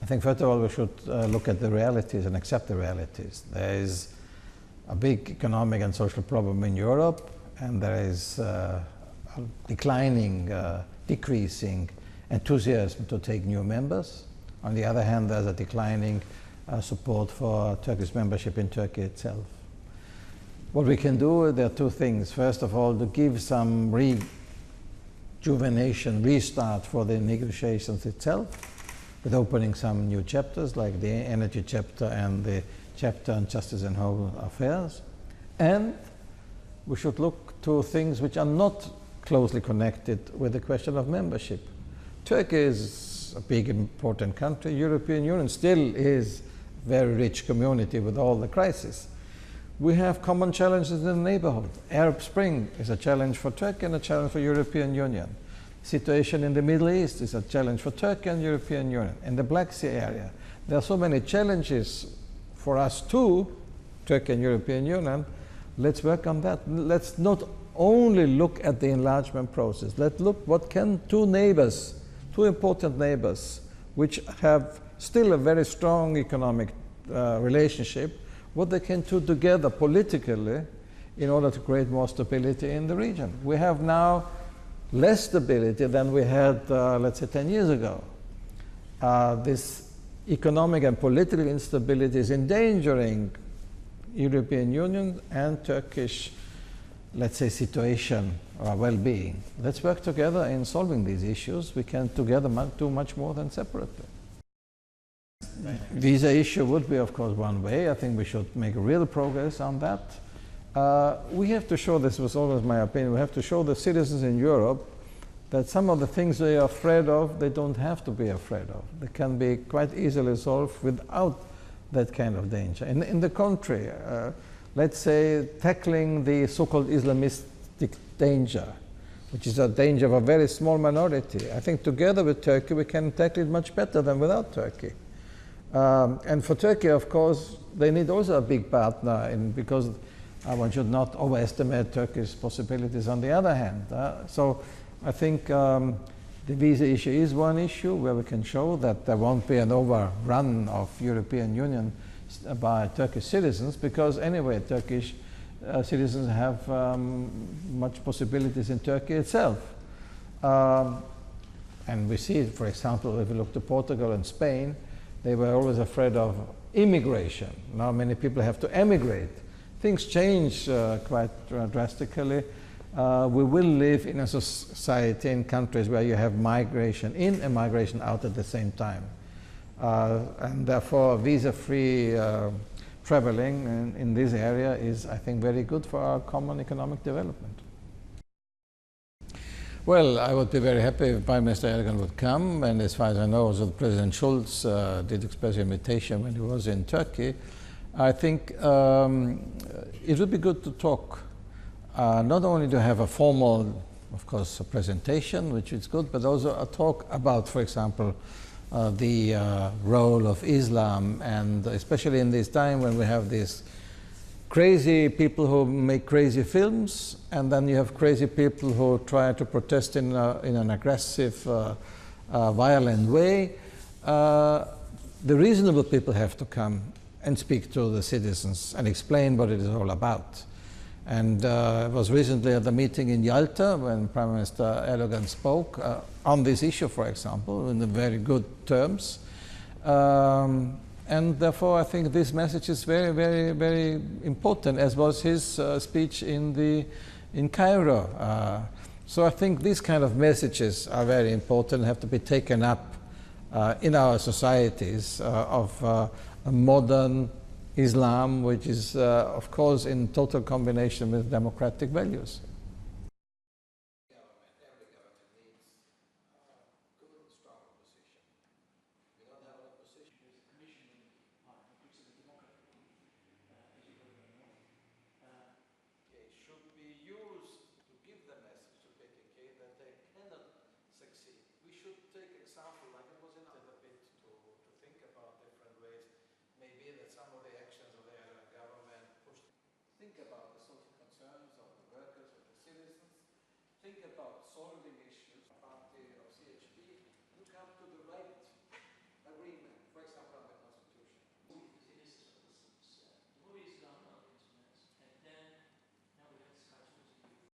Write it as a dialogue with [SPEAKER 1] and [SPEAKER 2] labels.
[SPEAKER 1] I think first of all we should look at the realities and accept the realities. There is a big economic and social problem in Europe, and there is a declining, decreasing enthusiasm to take new members. On the other hand, there's a declining support for Turkish membership in Turkey itself. What we can do, there are two things. First of all, to give some rejuvenation, restart for the negotiations itself, with opening some new chapters, like the energy chapter and the chapter on justice and home affairs. And we should look to things which are not closely connected with the question of membership. Turkey is a big, important country. European Union still is a very rich community with all the crises. We have common challenges in the neighborhood. Arab Spring is a challenge for Turkey and a challenge for European Union. Situation in the Middle East is a challenge for Turkey and European Union. In the Black Sea area, there are so many challenges for us too, Turkey and European Union. Let's work on that. Let's not only look at the enlargement process. Let's look what can two neighbors, two important neighbors, which have still a very strong economic relationship, what they can do together politically in order to create more stability in the region. We have now less stability than we had, let's say, 10 years ago. This economic and political instability is endangering European Union and Turkish, let's say, situation or well-being. Let's work together in solving these issues. We can together do much more than separately. Visa issue would be, of course, one way. I think we should make real progress on that. We have to show, this was always my opinion, we have to show the citizens in Europe that some of the things they are afraid of, they don't have to be afraid of. They can be quite easily solved without that kind of danger. In the contrary, let's say tackling the so-called Islamistic danger, which is a danger of a very small minority. I think together with Turkey we can tackle it much better than without Turkey. And for Turkey, of course, they need also a big partner because one should not overestimate Turkey's possibilities on the other hand. So I think the visa issue is one issue where we can show that there won't be an overrun of European Union by Turkish citizens, because anyway Turkish citizens have much possibilities in Turkey itself. And we see, for example, if we look to Portugal and Spain, they were always afraid of immigration. Now many people have to emigrate. Things change quite drastically. We will live in a society in countries where you have migration in and migration out at the same time. And therefore visa-free traveling in this area is, I think, very good for our common economic development. Well, I would be very happy if Prime Minister Erdogan would come, and as far as I know, also President Schulz did express an invitation when he was in Turkey. I think it would be good to talk, not only to have a formal, of course, a presentation, which is good, but also a talk about, for example, the role of Islam, and especially in this time when we have these crazy people who make crazy films, and then you have crazy people who try to protest in an aggressive, violent way. The reasonable people have to come and speak to the citizens and explain what it is all about. And I was recently at the meeting in Yalta when Prime Minister Erdogan spoke on this issue, for example, in very good terms. And therefore, I think this message is very, very, very important, as was his speech in Cairo. So I think these kind of messages are very important and have to be taken up in our societies of a modern Islam, which is, of course, in total combination with democratic values. Think about the social concerns of the workers, of the citizens. Think about solving